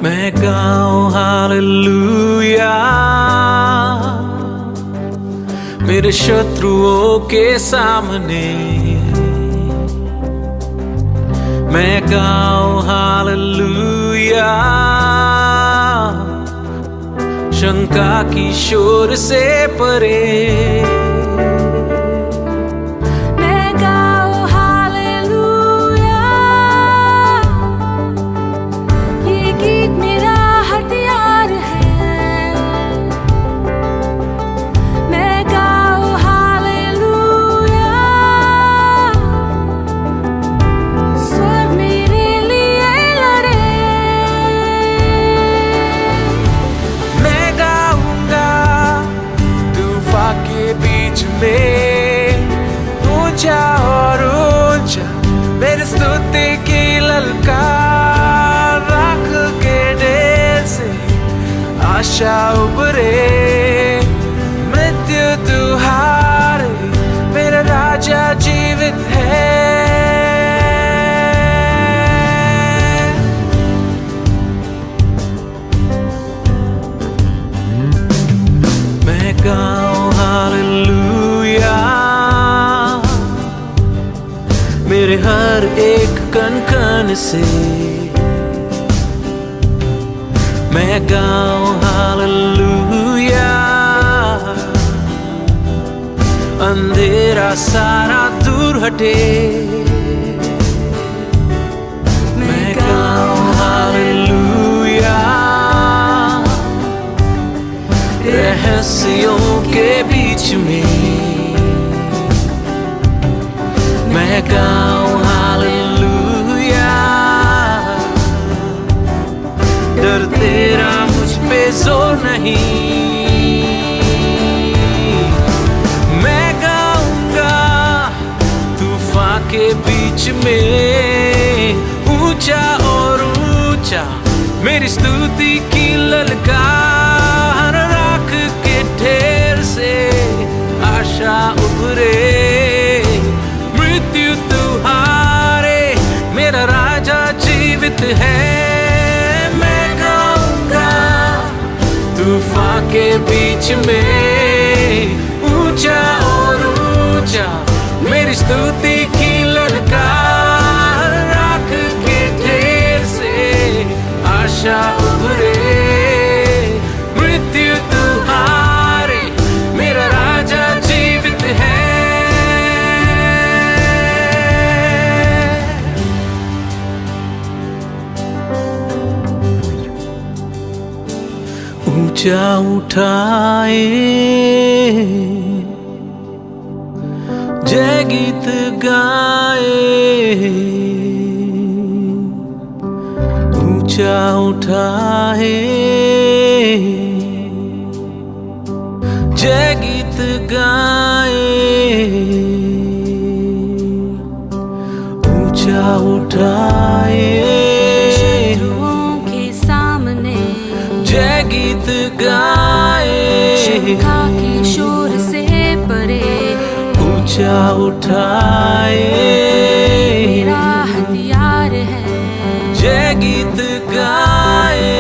मैं गाऊं हालेलुया मेरे शत्रुओं के सामने। मैं गाऊं हालेलुया शंका की शोर से परे। ऊंचा और ऊंचा मेरे स्तुति की ललकार, राख के ढेर से आशा उभरे। मृत्यु तू हारे, मेरा राजा जीवित है। मैं गाऊं हालेलुया मेरे हर एक कण कण से। मैं गाऊं हालेलुया अंधेरा सारा दूर हटे। मैं गाऊं हालेलुया रहस्यों के बीच में। मैं गाऊं हालेलुया डर तेरा मुझ पे जोर नहीं। मैं गाऊंगा तूफान के बीच में, ऊंचा और ऊंचा मेरी स्तुति की ललकार, राख के ढेर से आशा उभरे। मृत्यु तू हारे, मेरा राजा जीवित है। मैं गाऊंगा तूफान के बीच में, ऊंचा और ऊंचा मेरी स्तुति की ललकार, राख के ढेर से आशा उभरे। मृत्यु तू हारे, मेरा राजा जीवित है। ऊंचा उठाए जय गीत गाए। ऊंचा उठाए जय गीत गाए। ऊंचा उठाए जय गीत गाए, शंका के शोर से परे। ऊंचा उठाए मेरा हथियार है। जय गीत गाए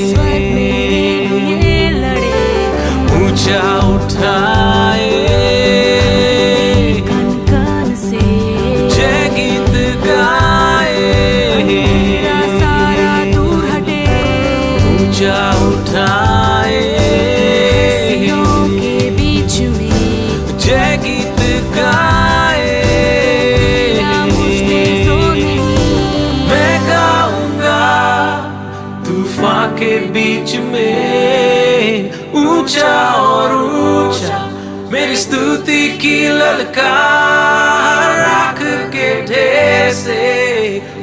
स्वर मेरे लिए लड़े। ऊंचा उठाए कण कण से जय गीत गाए। मेरा सारा दूर हटे। ऊंचा उठाए के बीच में जय गीत गाए। मैं गाऊंगा तूफान के बीच में, ऊंचा और ऊंचा मेरी स्तुति की ललकार, राख के ढेर से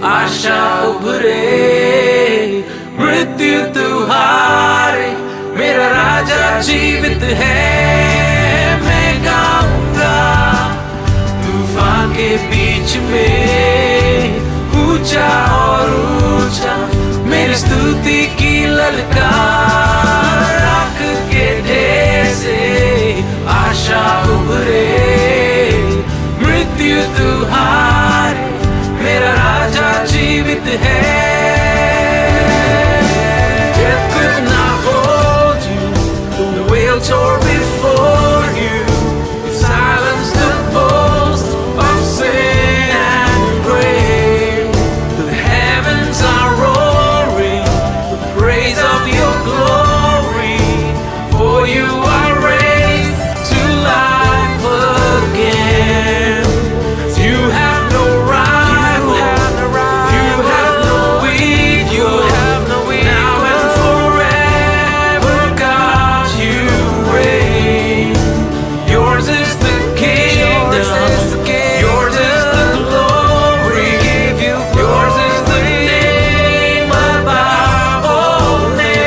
आशा उभरे। मृत्यु तू हारे, मेरा राजा जीवित है। मैं गाऊंगा तूफान के बीच में, ऊंचा और ऊंचा मेरी स्तुति की ललकार, राख के ढेर से आशा उभरे। मृत्यु तू हारे, मेरा राजा जीवित है। tore before you. You silenced the boast of sin and grave. The heavens are roaring with praise of your glory. For you are raised to life again. You have no rival. You have no equal. Now and forever, God, you reign. Yours is the kingdom. Yours is the glory. Yours is the name above all names.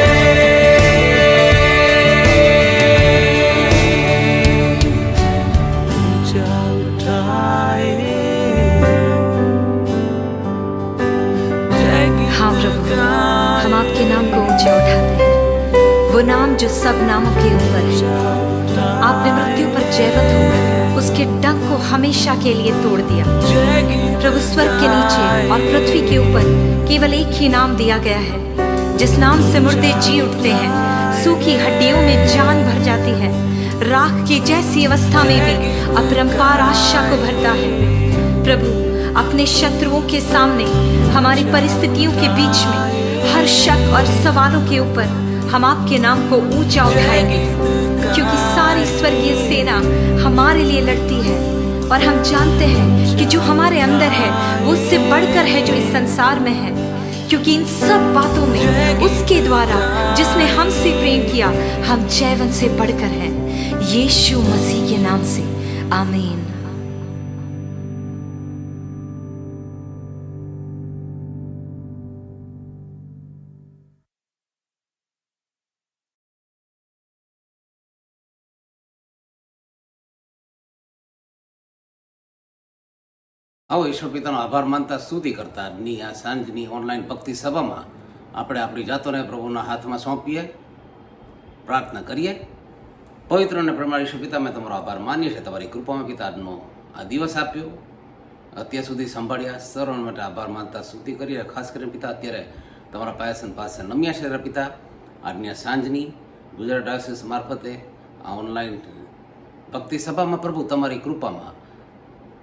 हाँ प्रभु, हम आपके नाम को ऊंचा उठाते हैं, वो नाम जो सब नामों के ऊपर है। आपने मृत्यु पर जयवंत होकर उसके डंक को हमेशा के लिए तोड़ दिया। प्रभु, स्वर्ग के नीचे और पृथ्वी के ऊपर केवल एक ही नाम दिया गया है, जिस नाम से मुर्दे जी उठते हैं, सूखी हड्डियों में जान भर जाती है, राख की जैसी अवस्था में भी अपरंपार आशा को भरता है। प्रभु, अपने शत्रुओं के सामने, हमारी परिस्थितियों के बीच में, हर शक और सवालों के ऊपर हम आपके नाम को ऊंचा उठाएंगे, क्योंकि सारी स्वर्गीय सेना हमारे लिए लड़ती है और हम जानते हैं कि जो हमारे अंदर है वो उससे बढ़कर है जो इस संसार में है, क्योंकि इन सब बातों में उसके द्वारा जिसने हमसे प्रेम किया हम जयवंत से बढ़कर हैं। यीशु मसीह के नाम से आमीन। આવો ઈશ્વર પિતાનો આભાર માનતા સ્તુતિ કરતા આજની આ સાંજની ઓનલાઈન ભક્તિ સભામાં આપણે આપણી જાતોને પ્રભુના હાથમાં સોંપીએ, પ્રાર્થના કરીએ। પવિત્ર અને પ્રેમાળ ઈશ્વર પિતા, મેં તમારો આભાર માનીએ છીએ, તમારી કૃપામાં પિતા આજનો આ દિવસ આપ્યો, અત્યાર સુધી સંભાળ્યા, સર્વ માટે આભાર માનતા સ્તુતિ કરીએ। ખાસ કરીને પિતા અત્યારે તમારા પાયસન પાસે નમ્યા છે પિતા, આજની આ સાંજની ગુજરાત ડાયોસીસ મારફતે આ ઓનલાઈન ભક્તિ સભામાં પ્રભુ તમારી કૃપામાં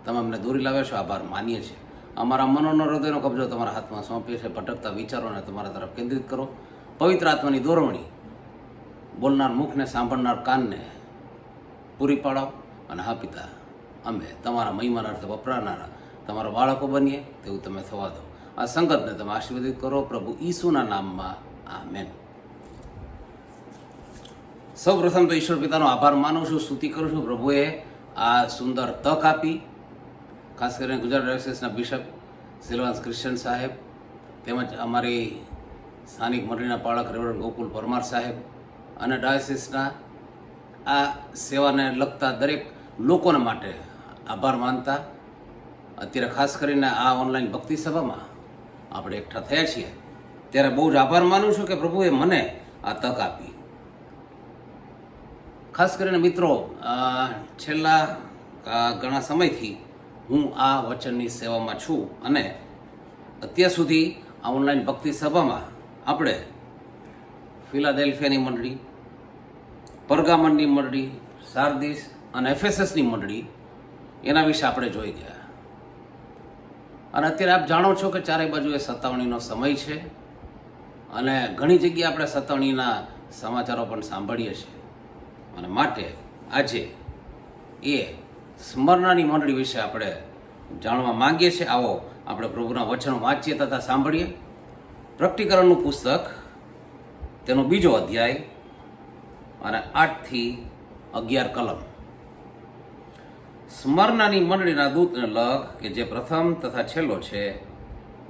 તમે અમને દોરી લાવ્યા છો, આભાર માનીએ છીએ। અમારા મનોનો હૃદયનો કબજો તમારા હાથમાં સોંપીએ છીએ। ભટકતા વિચારોને તમારા તરફ કેન્દ્રિત કરો, પવિત્ર આત્માની દોરવણી બોલનાર મુખને, સાંભળનાર કાનને પૂરી પાડો। અને હા પિતા, અમે તમારા મહિમાના અર્થે વપરાનારા તમારા બાળકો બનીએ તેવું તમે થવા દો। આ સંગતને તમે આશીર્વદિત કરો પ્રભુ ઈસુના નામમાં, આમેન। સૌ પ્રથમ તો ઈશ્વર પિતાનો આભાર માનું છું, સ્તુતિ કરું છું। પ્રભુએ આ સુંદર તક આપી, ખાસ કરીને ગુજરાત ડાયોસીસના બિશપ સિલ્વાન્સ ક્રિશ્ચન સાહેબ, તેમજ અમારી સ્થાનિક મંડળીના પાળક રેવરન્ડ ગોકુલ પરમાર સાહેબ અને ડાયોસીસના આ સેવાને લગતા દરેક લોકોને માટે આભાર માનતા અત્યારે ખાસ કરીને આ ઓનલાઈન ભક્તિ સભામાં આપણે એકઠા થયા છીએ ત્યારે બહુ જ આભાર માનું છું કે પ્રભુએ મને આ તક આપી। ખાસ કરીને મિત્રો, છેલ્લા ઘણા સમયથી હું આ વચનની સેવામાં છું અને અત્યાર સુધી આ ઓનલાઈન ભક્તિ સભામાં આપણે ફિલાડેલ્ફિયાની મંડળી, પરગામનની મંડળી, સાર્દિસ અને એફેસસની મંડળી એના વિશે આપણે જોઈ ગયા। અને અત્યારે આપ જાણો છો કે ચારે બાજુ એ સતાવણીનો સમય છે અને ઘણી જગ્યાએ આપણે સતાવણીના સમાચારો પણ સાંભળીએ છીએ અને માટે આજે એ સ્મરણાની મંડળી વિશે આપણે જાણવા માંગીએ છીએ। આવો આપણે પ્રભુના વચનો વાંચીએ તથા સાંભળીએ। પ્રકટીકરણનું પુસ્તક તેનો 2 અધ્યાય અને 8 થી 11 કલમ। સ્મરણાની મંડળીના દૂતને લખ કે જે પ્રથમ તથા છેલ્લો છે,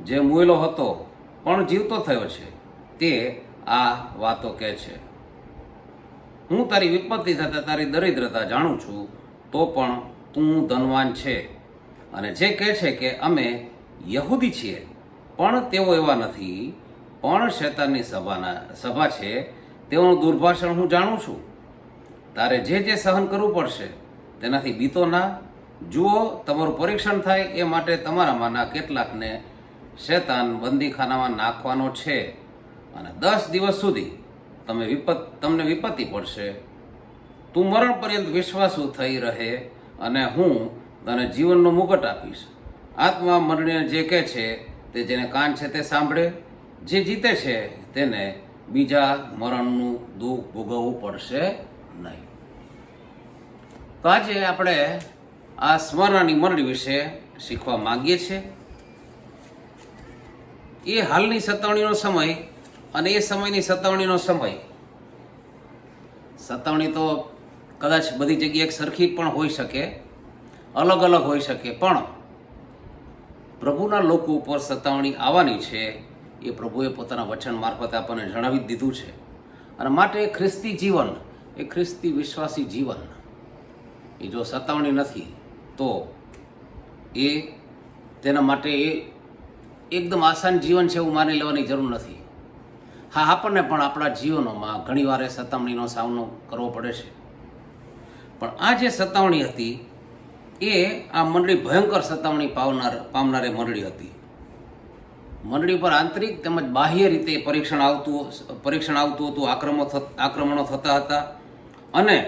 જે મુએલો હતો પણ જીવતો થયો છે, તે આ વાતો કહે છે। હું તારી વિપત્તિ તથા તારી દરિદ્રતા જાણું છું, તો પણ તું ધનવાન છે। અને જે કહે છે કે અમે યહૂદી છીએ પણ તેઓ એવા નથી, પણ શૈતાનની સભા છે, તેઓનું દુર્ભાષણ હું જાણું છું। તારે જે સહન કરવું પડશે તેનાથી બીતો ના। જુઓ, તમારું પરીક્ષણ થાય એ માટે તમારામાંના કેટલાકને શૈતાન બંદીખાનામાં નાખવાનો છે અને 10 દિવસ સુધી તમને વિપત્તિ પડશે। તું મરણ પર્યંત વિશ્વાસુ થઈ રહે અને હું તને જીવનનો મુકટ આપીશ. આત્મા મંડળીને જે કહે છે તે જેને કાન છે તે સાંભળે. જે જીતે છે તેને બીજા મરણનું દુઃખ ભોગવવું પડશે નહીં. તો આજે આપણે આ સ્મરણાની મંડળી વિશે શીખવા માંગીએ છીએ. એ હાલની સતાવણીનો સમય અને એ સમયની સતાવણીનો સમય. સતાવણી તો કદાચ બધી જગ્યાએ સરખી પણ હોઈ શકે, અલગ અલગ હોઈ શકે, પણ પ્રભુના લોકો ઉપર સતાવણી આવવાની છે એ પ્રભુએ પોતાના વચન મારફતે આપણને જણાવી જ દીધું છે. અને માટે ખ્રિસ્તી જીવન, એ ખ્રિસ્તી વિશ્વાસી જીવન, એ જો સતાવણી નથી તો એ તેના માટે એ એકદમ આસાન જીવન છે એવું માની લેવાની જરૂર નથી. હા, આપણને પણ આપણા જીવનોમાં ઘણીવાર એ સતાવણીનો સામનો કરવો પડે છે. પણ આ જે સતાવણી હતી એ આ મંડળી ભયંકર સતાવણી પામનારી મંડળી હતી. મંડળી પર આંતરિક તેમજ બાહ્ય રીતે પરીક્ષણ આવતું હતું, આક્રમણો થતા હતા. અને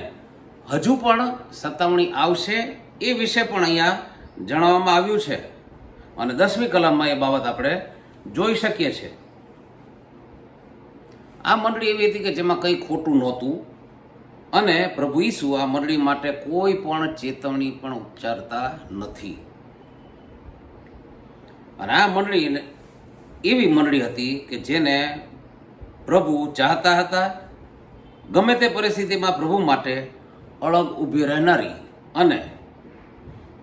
હજુ પણ સતાવણી આવશે એ વિશે પણ અહીંયા જણાવવામાં આવ્યું છે. અને 10મી કલમમાં એ બાબત આપણે જોઈ શકીએ છીએ. આ મંડળી એવી હતી કે જેમાં કંઈ ખોટું નહોતું અને પ્રભુ ઈસુ આ મંડળી માટે કોઈ પણ ચેતવણી પણ ઉચ્ચારતા નથી. અને આ મંડળી એવી મંડળી હતી કે જેને પ્રભુ ચાહતા હતા. ગમે તે પરિસ્થિતિમાં પ્રભુ માટે અળગ ઊભી રહેનારી અને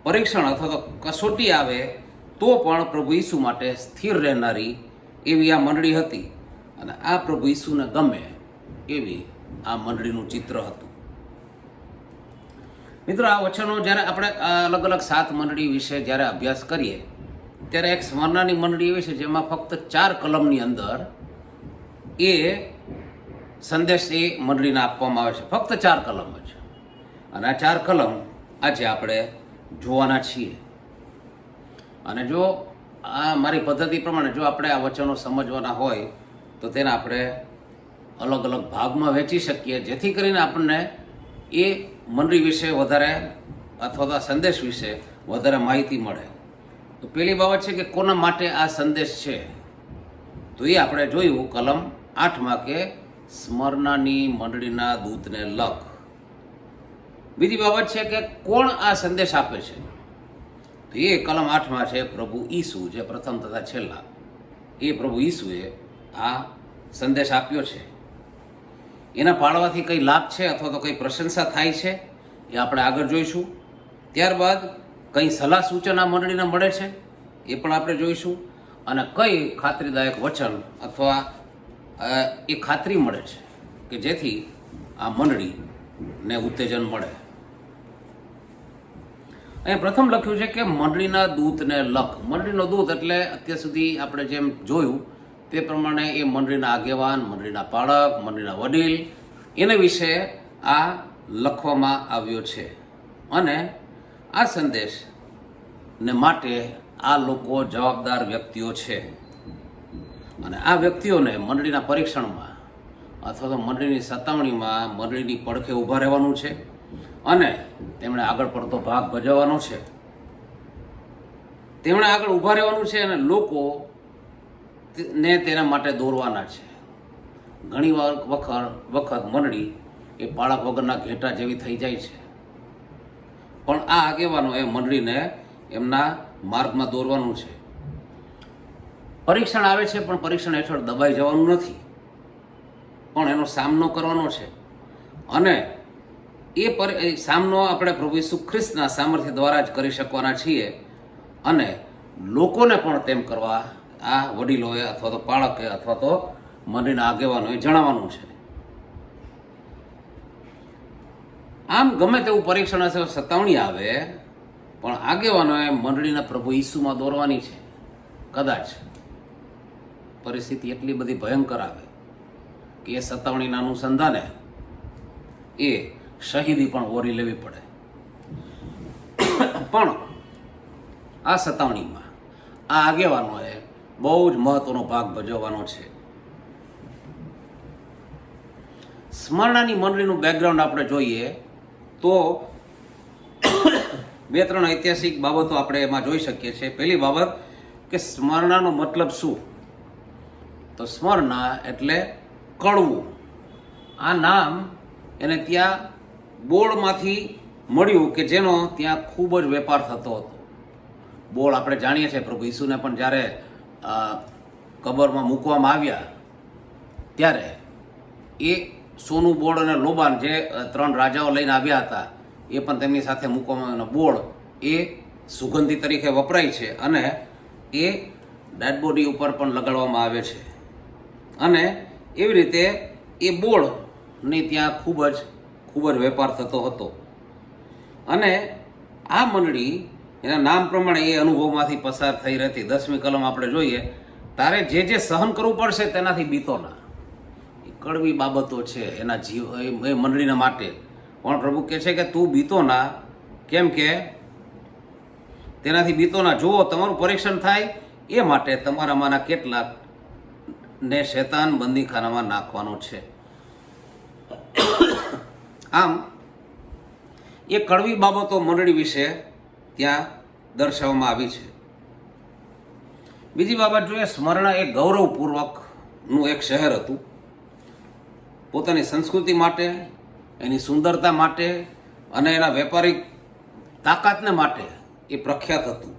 પરીક્ષણ અથવા તો કસોટી આવે તો પણ પ્રભુ ઈસુ માટે સ્થિર રહેનારી એવી આ મંડળી હતી. અને આ પ્રભુ ઈસુને ગમે એવી આ મંડળીનું ચિત્ર હતું. મિત્રો, આ વચનો જ્યારે આપણે આ અલગ અલગ 7 મંડળી વિશે જ્યારે અભ્યાસ કરીએ ત્યારે એક સ્મરણાની મંડળી એવી છે જેમાં ફક્ત 4 કલમની અંદર એ સંદેશ એ મંડળીને આપવામાં આવે છે. ફક્ત 4 કલમ જ. અને આ 4 કલમ આજે આપણે જોવાના છીએ. અને જો આ મારી પદ્ધતિ પ્રમાણે જો આપણે આ વચનો સમજવાના હોય તો તેને આપણે અલગ અલગ ભાગમાં વહેંચી શકીએ, જેથી કરીને આપણને એ મંડળી વિશે વધારે અથવા તો આ સંદેશ વિશે વધારે માહિતી મળે. તો પહેલી બાબત છે કે કોના માટે આ સંદેશ છે, તો એ આપણે જોયું કલમ 8માં કે સ્મરણાની મંડળીના દૂતને લખ. બીજી બાબત છે કે કોણ આ સંદેશ આપે છે, તો એ કલમ 8માં છે પ્રભુ ઈસુ, જે પ્રથમ તથા છેલ્લા એ પ્રભુ ઈસુએ આ સંદેશ આપ્યો છે. એના પાળવાથી કંઈ લાભ છે અથવા તો કંઈ પ્રશંસા થાય છે એ આપણે આગળ જોઈશું. ત્યારબાદ કંઈ સલાહ સૂચન આ મંડળીને મળે છે એ પણ આપણે જોઈશું. અને કઈ ખાતરીદાયક વચન અથવા એ ખાતરી મળે છે કે જેથી આ મંડળીને ઉત્તેજન મળે. અહીંયા પ્રથમ લખ્યું છે કે મંડળીના દૂતને લખ. મંડળીનો દૂત એટલે અત્યાર સુધી આપણે જેમ જોયું તે પ્રમાણે એ મંડળીના આગેવાન, મંડળીના પાળક, મંડળીના વડીલ, એને વિશે આ લખવામાં આવ્યો છે. અને આ સંદેશને માટે આ લોકો જવાબદાર વ્યક્તિઓ છે. અને આ વ્યક્તિઓને મંડળીના પરીક્ષણમાં અથવા તો મંડળીની સતાવણીમાં મંડળીની પડખે ઊભા રહેવાનું છે અને તેમણે આગળ પડતો ભાગ ભજવવાનો છે. તેમણે આગળ ઊભા રહેવાનું છે અને લોકો ને તેના માટે દોરવાના છે. ઘણી વખત મંડળી એ પાળક વગરના ઘેટા જેવી થઈ જાય છે, પણ આ આગેવાનો એ મંડળીને એમના માર્ગમાં દોરવાનું છે. પરીક્ષણ આવે છે પણ પરીક્ષણ હેઠળ દબાઈ જવાનું નથી, પણ એનો સામનો કરવાનો છે. અને એ સામનો આપણે પ્રભુ ઈસુ ખ્રિસ્તના સામર્થ્ય દ્વારા જ કરી શકવાના છીએ. અને લોકોને પણ તેમ કરવા આ વડીલોએ અથવા તો પાળકે અથવા તો મંડળીના આગેવાનોએ જણાવવાનું છે. આમ ગમે તેવું પરીક્ષણ અથવા સતાવણી આવે પણ આગેવાનોએ મંડળીના પ્રભુ ઈસુમાં દોરવાની છે. કદાચ પરિસ્થિતિ એટલી બધી ભયંકર આવે કે એ સતાવણીના અનુસંધાને એ શહીદી પણ ઓરી લેવી પડે, પણ આ સતાવણીમાં આ આગેવાનોએ બહુ જ મહત્વનો ભાગ ભજવવાનો છે. સ્મરણાની મંડળીનું બેકગ્રાઉન્ડ આપણે જોઈએ તો બે ત્રણ ઐતિહાસિક બાબતો આપણે એમાં જોઈ શકીએ છીએ. પહેલી બાબત કે સ્મરણાનો મતલબ શું? તો સ્મરણા એટલે કડવું. આ નામ એને ત્યાં બોળમાંથી મળ્યું કે જેનો ત્યાં ખૂબ જ વેપાર થતો હતો. બોળ આપણે જાણીએ છીએ, પ્રભુ ઈસુને પણ જ્યારે કબરમાં મૂકવામાં આવ્યા ત્યારે એ સોનું બોળ અને લોબાન જે 3 રાજાઓ લઈને આવ્યા હતા એ પણ તેમની સાથે મૂકવામાં આવ્યો. બોળ એ સુગંધી તરીકે વપરાય છે અને એ ડેડ બોડી ઉપર પણ લગાડવામાં આવે છે. અને એવી રીતે એ બોળની ત્યાં ખૂબ જ વેપાર થતો હતો. અને આ મંડળી એના નામ પ્રમાણે એ અનુભવમાંથી પસાર થઈ રહેતી. 10મી કલમ આપણે જોઈએ, તારે જે સહન કરવું પડશે તેનાથી બીતો ના. એ કડવી બાબતો છે એના જીવ એ મંડળીના માટે. પણ પ્રભુ કહે છે કે તું બીતો ના, કેમ કે તેનાથી બીતો ના. જુઓ, તમારું પરીક્ષણ થાય એ માટે તમારામાંના કેટલાક ને શૈતાન બંદીખાનામાં નાખવાનો છે. આમ એ કડવી બાબતો મંડળી વિશે ત્યાં દર્શાવવામાં આવી છે. બીજી બાબત જોઈએ, સ્મરણા એ ગૌરવપૂર્વકનું એક શહેર હતું. પોતાની સંસ્કૃતિ માટે, એની સુંદરતા માટે અને એના વેપારિક તાકાતને માટે એ પ્રખ્યાત હતું.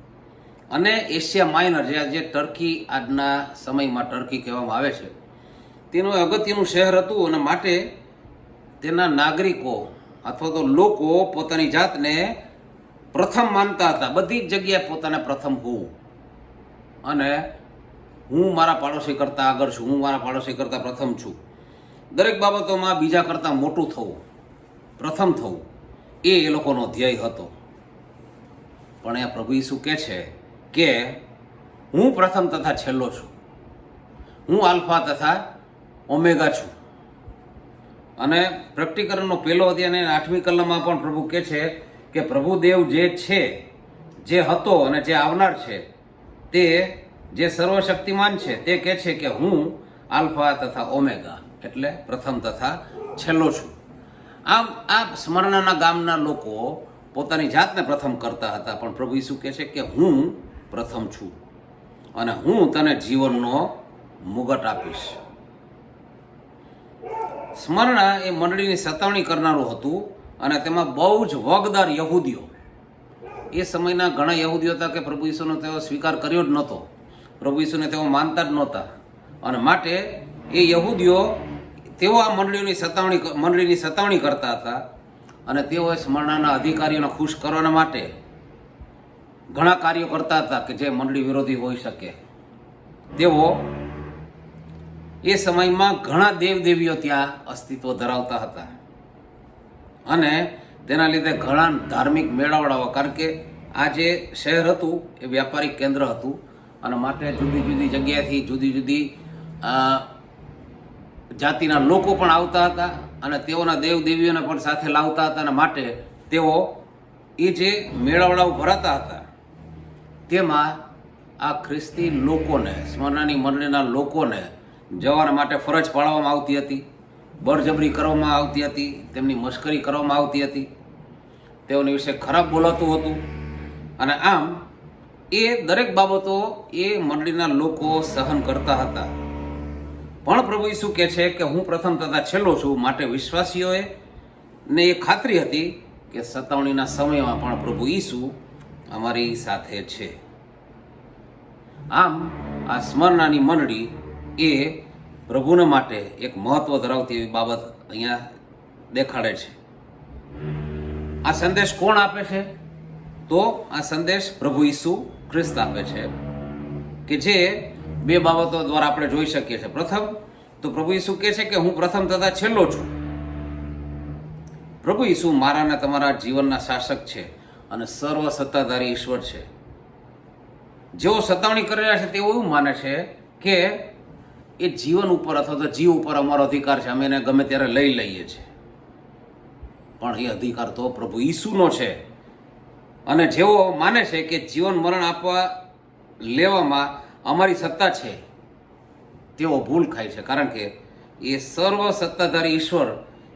અને એશિયા માઇનર, જે ટર્કી આજના સમયમાં ટર્કી કહેવામાં આવે છે, તેનું અગત્યનું શહેર હતું. અને માટે તેના નાગરિકો અથવા તો લોકો પોતાની જાતને પ્રથમ માનતા હતા. બધી જ જગ્યાએ પોતાને પ્રથમ હોવું અને હું મારા પાડોશી કરતાં આગળ છું, હું મારા પાડોશી કરતાં પ્રથમ છું. દરેક બાબતોમાં બીજા કરતાં મોટું થવું, પ્રથમ થવું, એ લોકોનો ધ્યેય હતો. પણ અહીંયા પ્રભુ ઈસુ કહે છે કે હું પ્રથમ તથા છેલ્લો છું, હું આલ્ફા તથા ઓમેગા છું. અને પ્રકટીકરણનો 1લો અધ્યાય અને 8મી કલમમાં પણ પ્રભુ કહે છે કે પ્રભુદેવ જે છે, જે હતો અને જે આવનાર છે, તે જે સર્વશક્તિમાન છે, તે કહે છે કે હું આલ્ફા તથા ઓમેગા એટલે પ્રથમ તથા છેલ્લો છું. આમ આ સ્મરણાના ગામના લોકો પોતાની જાતને પ્રથમ કરતા હતા, પણ પ્રભુ ઈસુ કહે છે કે હું પ્રથમ છું અને હું તને જીવનનો મુગટ આપીશ. સ્મરણા એ મંડળીની સતાવણી કરનારું હતું અને તેમાં બહુ જ વગદાર યહૂદીઓ, એ સમયના ઘણા યહૂદીઓ હતા કે પ્રભુ ઈસુનો તેઓ સ્વીકાર કર્યો જ નહોતો, પ્રભુ ઈસુને તેઓ માનતા જ નહોતા. અને માટે એ યહૂદીઓ તેઓ આ મંડળીની સતાવણી કરતા હતા. અને તેઓએ સ્મરણાના અધિકારીઓને ખુશ કરવાના માટે ઘણા કાર્યો કરતા હતા કે જે મંડળી વિરોધી હોઈ શકે. તેઓ એ સમયમાં ઘણા દેવદેવીઓ ત્યાં અસ્તિત્વ ધરાવતા હતા અને તેના લીધે ઘણા ધાર્મિક મેળાવડાઓ, કારણ કે આ જે શહેર હતું એ વ્યાપારિક કેન્દ્ર હતું અને માટે જુદી જુદી જગ્યાએથી જુદી જુદી જાતિના લોકો પણ આવતા હતા અને તેઓના દેવદેવીઓને પણ સાથે લાવતા હતા. અને માટે તેઓ એ જે મેળાવડાઓ ભરાતા હતા તેમાં આ ખ્રિસ્તી લોકોને, સ્મરણાની મંડળીના લોકોને જવાના માટે ફરજ પાડવામાં આવતી હતી, બળજબરી કરવામાં આવતી હતી, તેમની મશ્કરી કરવામાં આવતી હતી, તેઓની વિશે ખરાબ બોલાતું હતું. અને આમ એ દરેક બાબતો એ મંડળીના લોકો સહન કરતા હતા. પણ પ્રભુ ઈસુ કહે છે કે હું પ્રથમ તથા છેલ્લો છું. માટે વિશ્વાસીઓએ ને એ ખાતરી હતી કે સતાવણીના સમયમાં પણ પ્રભુ ઈસુ અમારી સાથે છે. આમ આ સ્મરણાની મંડળી એ પ્રભુને માટે એક મહત્વ ધરાવતી એવી બાબત અહીંયા દેખાડે છે. આ સંદેશ કોણ આપે છે? તો આ સંદેશ પ્રભુ ઈસુ ખ્રિસ્ત આપે છે કે જે 2 બાબતો દ્વારા આપણે જોઈ શકીએ છીએ. પ્રથમ તો પ્રભુ ઈસુ કહે છે કે હું પ્રથમ તથા છેલ્લો છું. પ્રભુ ઈસુ મારા અને તમારા જીવનના શાસક છે અને સર્વ સત્તાધારી ઈશ્વર છે. જેઓ સતાવણી કરી રહ્યા છે તેઓ એવું માને છે કે એ જીવન ઉપર અથવા તો જીવ ઉપર અમારો અધિકાર છે, અમે એને ગમે ત્યારે લઈ લઈએ છીએ. પણ એ અધિકાર તો પ્રભુ ઈસુનો છે. અને જેઓ માને છે કે જીવન મરણ આપવા લેવામાં અમારી સત્તા છે, તેઓ ભૂલ ખાય છે. કારણ કે એ સર્વ સત્તાધારી ઈશ્વર,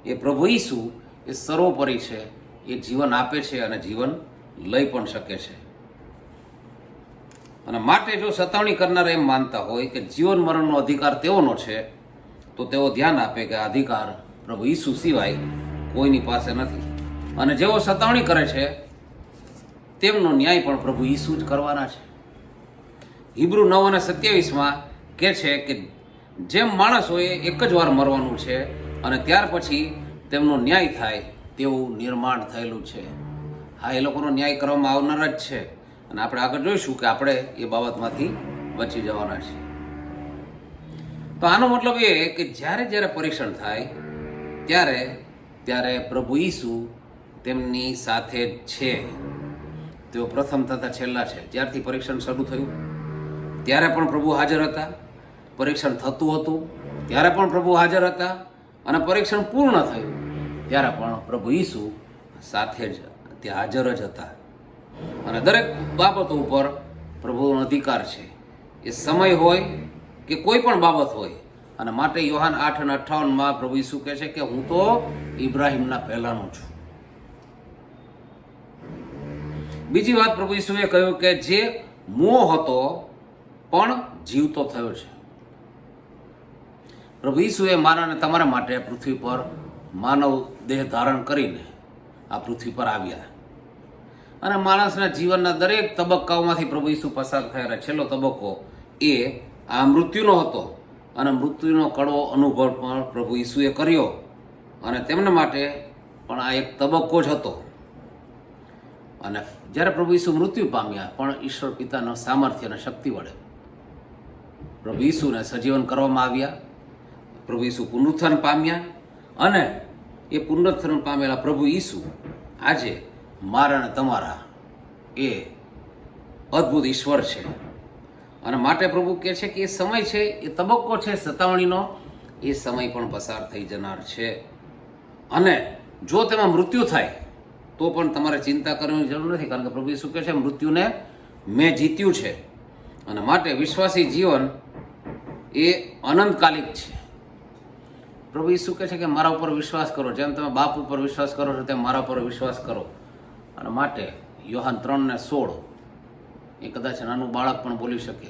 એ પ્રભુ ઈસુ એ સર્વોપરી છે, એ જીવન આપે છે અને જીવન લઈ પણ શકે છે. અને માટે જો સતાવણી કરનારા એમ માનતા હોય કે જીવન મરણનો અધિકાર તેઓનો છે, તો તેઓ ધ્યાન આપે કે આ અધિકાર પ્રભુ ઈસુ સિવાય કોઈની પાસે નથી. અને જેઓ સતાવણી કરે છે તેમનો ન્યાય પણ પ્રભુ ઈસુ જ કરવાના છે. હિબ્રુ 9:27 કહે છે કે જેમ માણસોએ એક જ વાર મરવાનું છે અને ત્યાર પછી તેમનો ન્યાય થાય તેવું નિર્માણ થયેલું છે. હા, એ લોકોનો ન્યાય કરવામાં આવનાર જ છે અને આપણે આગળ જોઈશું કે આપણે એ બાબતમાંથી બચી જવાના છે. તો આનો મતલબ એ કે જ્યારે જ્યારે પરીક્ષણ થાય ત્યારે પ્રભુ ઈસુ તેમની સાથે જ છે. તેઓ પ્રથમ તથા છેલ્લા છે. જ્યારથી પરીક્ષણ શરૂ થયું ત્યારે પણ પ્રભુ હાજર હતા, પરીક્ષણ થતું હતું ત્યારે પણ પ્રભુ હાજર હતા, અને પરીક્ષણ પૂર્ણ થયું ત્યારે પણ પ્રભુ ઈસુ સાથે જ ત્યાં હાજર જ હતા. અને દરેક બાબતો ઉપર પ્રભુનો અધિકાર છે, એ સમય હોય કે કોઈ પણ બાબત હોય. અને માટે યોહાન 8:58 પ્રભુ ઈસુ કહે છે કે હું તો ઇબ્રાહિમના પહેલાનો છું. બીજી વાત પ્રભુ ઈસુએ કહ્યું કે જે મૂઓ હતો પણ જીવતો થયો છે. પ્રભુ ઈસુએ મારા અને તમારા માટે પૃથ્વી પર માનવ દેહ ધારણ કરીને આ પૃથ્વી પર આવ્યા. અને માણસના જીવનના દરેક તબક્કાઓમાંથી પ્રભુ ઈસુ પસાર થયા. છેલ્લો તબક્કો એ આ મૃત્યુનો હતો, અને મૃત્યુનો કડવો અનુભવ પણ પ્રભુ ઈસુએ કર્યો. અને તેમના માટે પણ આ એક તબક્કો જ હતો. અને જ્યારે પ્રભુ ઈસુ મૃત્યુ પામ્યા પણ ઈશ્વર પિતાનો સામર્થ્ય અને શક્તિ વડે પ્રભુ ઈસુને સજીવન કરવામાં આવ્યા. પ્રભુ ઈસુ પુનરુત્થાન પામ્યા, અને એ પુનરુત્થાન પામેલા પ્રભુ ઈસુ આજે મારા અને તમારા એ અદ્ભુત ઈશ્વર છે. અને માટે પ્રભુ કહે છે કે એ સમય છે, એ તબક્કો છે સતાવણીનો, એ સમય પણ પસાર થઈ જનાર છે. અને જો તેમાં મૃત્યુ થાય તો પણ તમારે ચિંતા કરવાની જરૂર નથી, કારણ કે પ્રભુ ઈસુ કહે છે મૃત્યુને મેં જીત્યું છે. અને માટે વિશ્વાસી જીવન એ અનંતકાલિક છે. પ્રભુ ઈસુ કહે છે કે મારા ઉપર વિશ્વાસ કરો, જેમ તમે બાપ ઉપર વિશ્વાસ કરો છો તેમ મારા ઉપર વિશ્વાસ કરો. અને માટે યોહાન 3:16 એ કદાચ નાનું બાળક પણ બોલી શકે,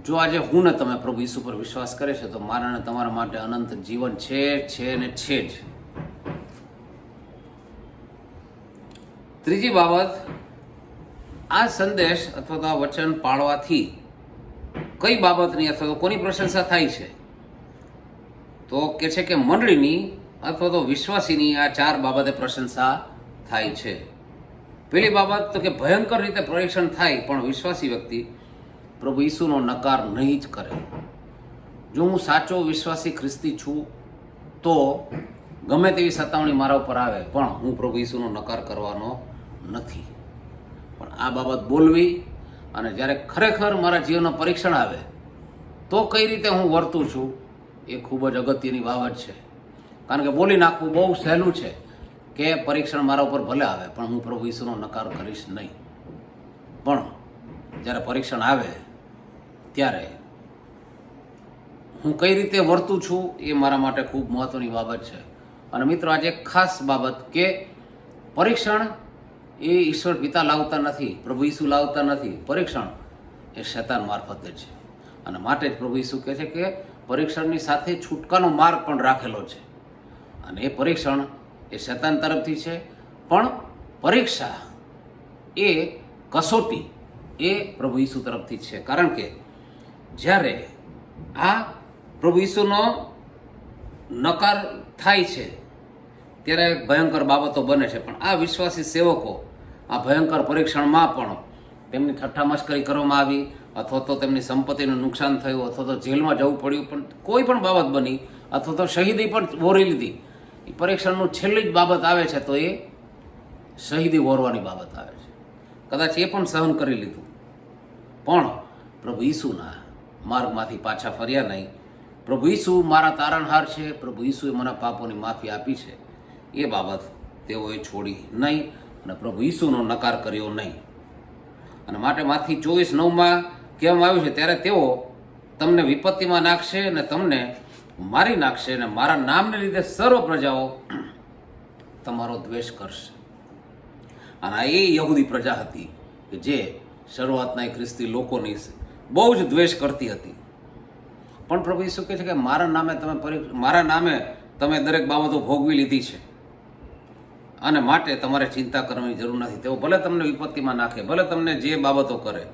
જો આજે હું ને તમે પ્રભુ ઈસુ પર વિશ્વાસ કરે છે તો મારા અને તમારા માટે અનંત જીવન છે ને છે જ. ત્રીજી બાબત, આ સંદેશ અથવા તો આ વચન પાળવાથી કઈ બાબતની અથવા તો કોની પ્રશંસા થાય છે? તો કે છે કે મંડળીની અથવા તો વિશ્વાસીની આ 4 બાબતે પ્રશંસા થાય છે. પહેલી બાબત તો કે ભયંકર રીતે પરીક્ષણ થાય પણ વિશ્વાસી વ્યક્તિ પ્રભુ ઈસુનો નકાર નહીં જ કરે. જો હું સાચો વિશ્વાસી ખ્રિસ્તી છું તો ગમે તેવી સતાવણી મારા ઉપર આવે પણ હું પ્રભુ ઈસુનો નકાર કરવાનો નથી. પણ આ બાબત બોલવી, અને જ્યારે ખરેખર મારા જીવનનું પરીક્ષણ આવે તો કઈ રીતે હું વર્તું છું એ ખૂબ જ અગત્યની બાબત છે. કારણ કે બોલી નાખવું બહુ સહેલું છે કે પરીક્ષણ મારા ઉપર ભલે આવે પણ હું પ્રભુ ઈસુનો નકાર કરીશ નહીં. પણ જ્યારે પરીક્ષણ આવે ત્યારે હું કઈ રીતે વર્તું છું એ મારા માટે ખૂબ મહત્વની બાબત છે. અને મિત્રો, આજે એક ખાસ બાબત કે પરીક્ષણ એ ઈશ્વર પિતા લાવતા નથી, પ્રભુ ઈસુ લાવતા નથી. પરીક્ષણ એ શૈતાન મારફતે છે. અને માટે જ પ્રભુ ઈસુ કહે છે કે પરીક્ષણની સાથે છૂટકાનો માર્ગ પણ રાખેલો છે. અને એ પરીક્ષણ એ શૈતાન તરફથી છે, પણ પરીક્ષા એ કસોટી એ પ્રભુ ઈસુ તરફથી છે. કારણ કે જ્યારે આ પ્રભુ ઈસુનો નકાર થાય છે ત્યારે ભયંકર બાબતો બને છે. પણ આ વિશ્વાસી સેવકો આ ભયંકર પરીક્ષણમાં પણ તેમની ઠઠ્ઠા મશ્કરી કરવામાં આવી, અથવા તો તેમની સંપત્તિનું નુકસાન થયું, અથવા તો જેલમાં જવું પડ્યું, પણ કોઈ પણ બાબત બની, અથવા તો શહીદી પણ વોરી લીધી. એ પરીક્ષણનું છેલ્લી જ બાબત આવે છે તો એ શહીદી વોરવાની બાબત આવે છે. કદાચ એ પણ સહન કરી લીધું પણ પ્રભુ ઈસુના માર્ગમાંથી પાછા ફર્યા નહીં. પ્રભુ ઈસુ મારા તારણહાર છે, પ્રભુ ઈસુએ મારા પાપોની માફી આપી છે, એ બાબત તેઓએ છોડી નહીં અને પ્રભુ ઈસુનો નકાર કર્યો નહીં. અને માટે માથી 24:9 કહેવામાં આવ્યું છે, ત્યારે તેઓ તમને વિપત્તિમાં નાખશે અને તમને મારી નાખશે, અને મારા નામને લીધે સર્વ પ્રજાઓ તમારો દ્વેષ કરશે. અને આ એ યહૂદી પ્રજા હતી કે જે શરૂઆતના એ ખ્રિસ્તી લોકોની બહુ જ દ્વેષ કરતી હતી. પણ પ્રભુ ઈસુ કહે છે કે મારા નામે તમે દરેક બાબતો ભોગવી લીધી છે અને માટે તમારે ચિંતા કરવાની જરૂર નથી. તેઓ ભલે તમને વિપત્તિમાં નાખે, ભલે તમને જે બાબતો કરે,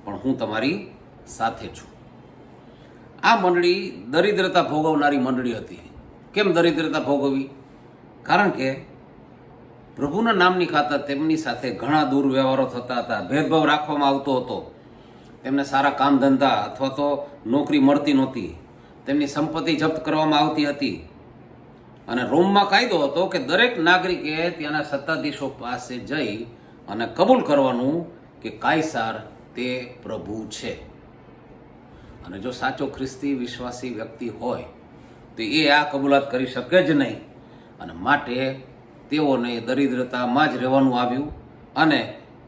પણ હું તમારી સાથે છું. આ મંડળી દરિદ્રતા ભોગવનારી મંડળી હતી. કેમ દરિદ્રતા ભોગવવી? કારણ કે પ્રભુના નામની ખાતર તેમની સાથે ઘણા દુર્વ્યવહારો થતા હતા, ભેદભાવ રાખવામાં આવતો હતો, તેમને સારા કામ ધંધા અથવા તો નોકરી મળતી નહોતી, તેમની સંપત્તિ જપ્ત કરવામાં આવતી હતી. અને રોમમાં કાયદો હતો કે દરેક નાગરિકે ત્યાંના સત્તાધીશો પાસે જઈ અને કબૂલ કરવાનું કે કાયસાર તે પ્રભુ છે. અને જો સાચો ખ્રિસ્તી વિશ્વાસી વ્યક્તિ હોય તો એ આ કબૂલાત કરી શકે જ નહીં. અને માટે તેઓને દરિદ્રતામાં જ રહેવાનું આવ્યું. અને